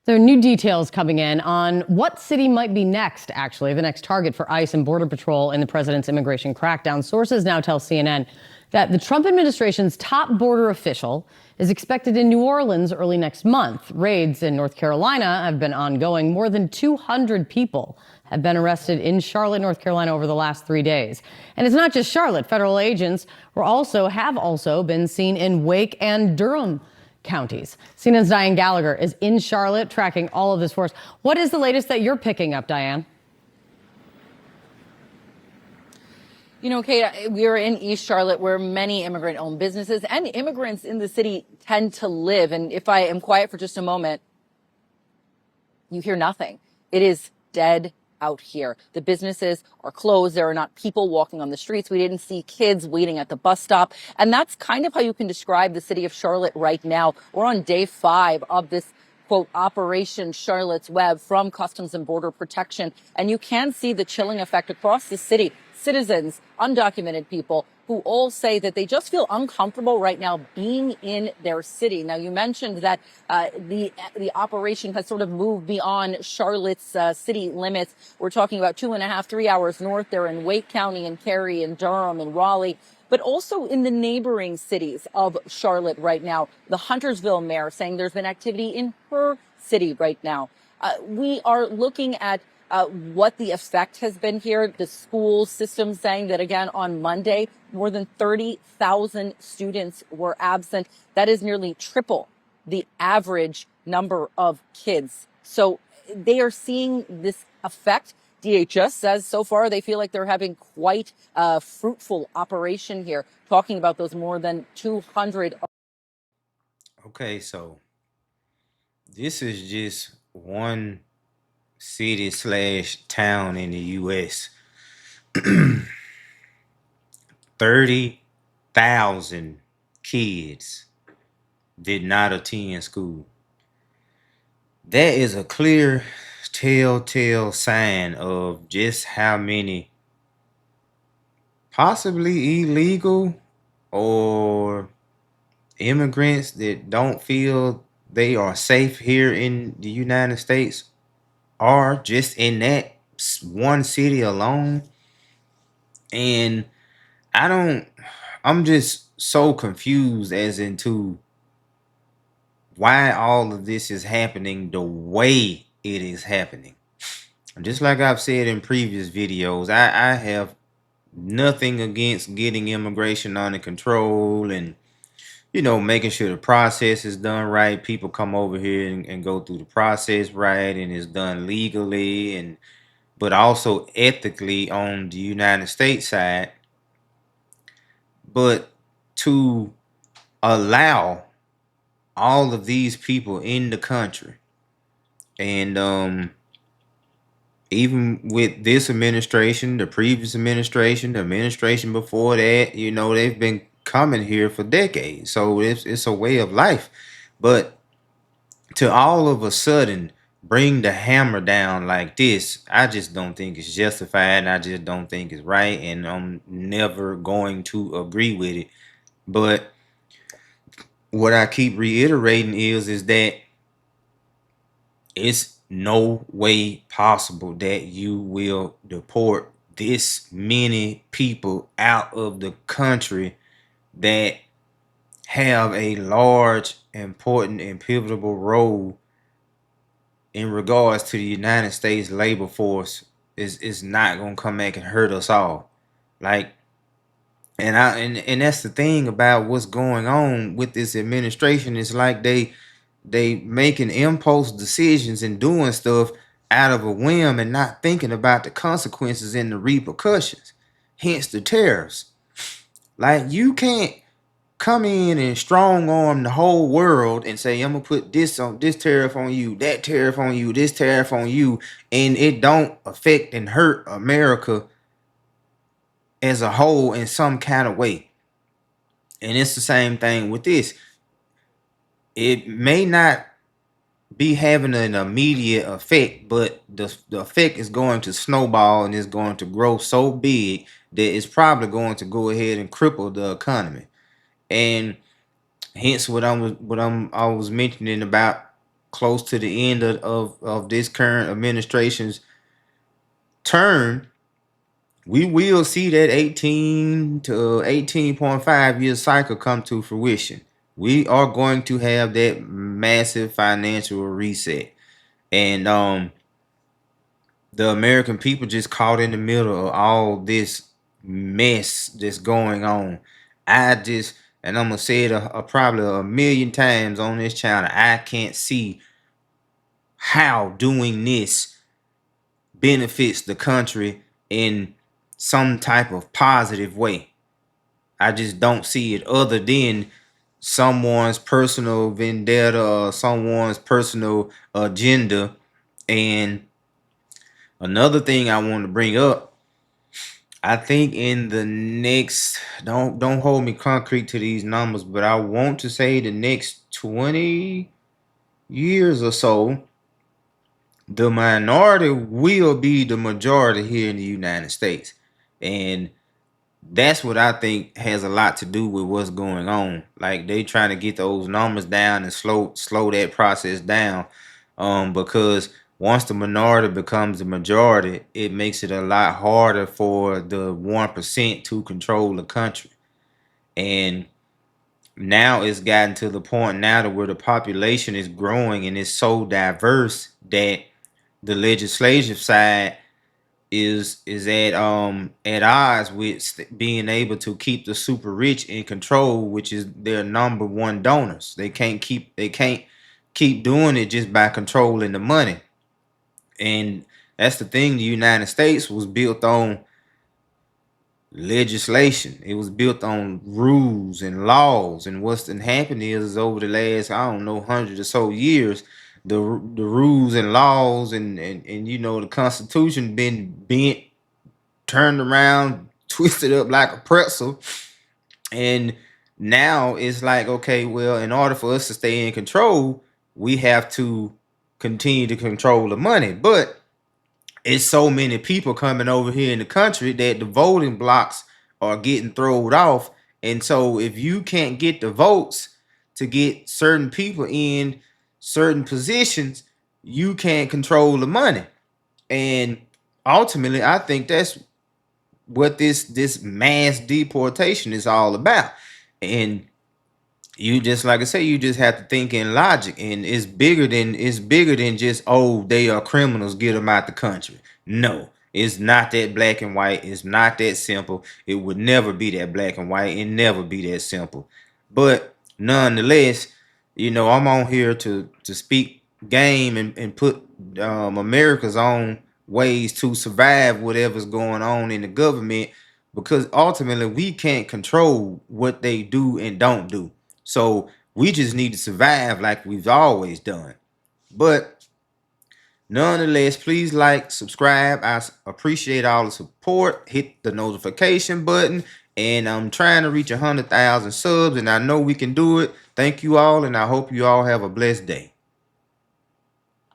There are new details coming in on what city might be next, actually, the next target for ICE and Border Patrol in the president's immigration crackdown. Sources now tell CNN that the Trump administration's top border official is expected in New Orleans early next month. Raids in North Carolina have been ongoing. More than 200 people have been arrested in Charlotte, North Carolina over the last 3 days. And it's not just Charlotte. Federal agents have also been seen in Wake and Durham counties. CNN's Diane Gallagher is in Charlotte tracking all of this for us. What is the latest that you're picking up, Diane? You know, Kate, we're in East Charlotte where many immigrant-owned businesses and immigrants in the city tend to live. And if I am quiet for just a moment, you hear nothing. It is dead out here. The businesses are closed. There are not people walking on the streets. We didn't see kids waiting at the bus stop. And that's kind of how you can describe the city of Charlotte right now. We're on day 5 of this, quote, Operation Charlotte's Web from Customs and Border Protection. And you can see the chilling effect across the city. Citizens, undocumented people who all say that they just feel uncomfortable right now being in their city. Now, you mentioned that the operation has sort of moved beyond Charlotte's city limits. We're talking about 2.5, 3 hours north. They're in Wake County and Cary and Durham and Raleigh, but also in the neighboring cities of Charlotte right now. The Huntersville mayor saying there's been activity in her city right now. We are looking at what the effect has been here. The school system saying that, again, on Monday, more than 30,000 students were absent. That is nearly triple the average number of kids. So they are seeing this effect. DHS says so far they feel like they're having quite a fruitful operation here, talking about those more than 200. Okay, so this is just one city slash town in the U.S. 30,000 kids did not attend school. That is a clear telltale sign of just how many possibly illegal or immigrants that don't feel they are safe here in the United States are just in that one city alone. And I'm just so confused as into why all of this is happening the way it is happening. Just like I've said in previous videos, I have nothing against getting immigration under control and making sure the process is done right. People come over here and go through the process right and it's done legally and but also ethically on the United States side. But to allow all of these people in the country and even with this administration, the previous administration, the administration before that, they've been coming here for decades. So it's a way of life. But to all of a sudden bring the hammer down like this, I just don't think it's justified and I just don't think it's right. And I'm never going to agree with it. But what I keep reiterating is that it's no way possible that you will deport this many people out of the country that have a large, important, and pivotal role in regards to the United States labor force is not gonna come back and hurt us all. Like, and that's the thing about what's going on with this administration. It's like they making impulse decisions and doing stuff out of a whim and not thinking about the consequences and the repercussions. Hence the tariffs. Like you can't come in and strong arm the whole world and say, I'm gonna put this tariff on you, that tariff on you, this tariff on you, and it don't affect and hurt America as a whole in some kind of way. And it's the same thing with this. It may not be having an immediate effect, but the effect is going to snowball and it's going to grow so big that it's probably going to go ahead and cripple the economy. And hence I was mentioning about close to the end of this current administration's term, we will see that 18 to 18.5 year cycle come to fruition. We are going to have that massive financial reset. And the American people just caught in the middle of all this mess that's going on. And I'm gonna say it probably a million times on this channel, I can't see how doing this benefits the country in some type of positive way. I just don't see it, other than someone's personal vendetta or someone's personal agenda. And another thing I want to bring up, I think in the next, don't hold me concrete to these numbers, but I want to say the next 20 years or so, the minority will be the majority here in the United States. And that's what I think has a lot to do with what's going on. Like, they trying to get those numbers down and slow that process down. Because once the minority becomes the majority, it makes it a lot harder for the 1% to control the country. And now it's gotten to the point now to where the population is growing and it's so diverse that the legislative side is at odds with being able to keep the super rich in control, which is their number one donors. They can't keep doing it just by controlling the money. And that's the thing. The United States was built on legislation. It was built on rules and laws. And what's been happening is over the last, I don't know, 100 or so years, the rules and laws and the Constitution been bent, turned around, twisted up like a pretzel. And now it's like, okay, well, in order for us to stay in control, we have to continue to control the money. But it's so many people coming over here in the country that the voting blocks are getting thrown off. And so if you can't get the votes to get certain people in certain positions, you can't control the money. And ultimately, I think that's what this mass deportation is all about. And you just, like I say, you just have to think in logic, and it's bigger than just, oh, they are criminals, get them out the country. No, it's not that black and white. It's not that simple. It would never be that black and white and never be that simple. But nonetheless, I'm on here to speak game and put America's own ways to survive whatever's going on in the government, because ultimately we can't control what they do and don't do. So we just need to survive like we've always done. But nonetheless, please like, subscribe. I appreciate all the support. Hit the notification button. And I'm trying to reach 100,000 subs, and I know we can do it. Thank you all, and I hope you all have a blessed day.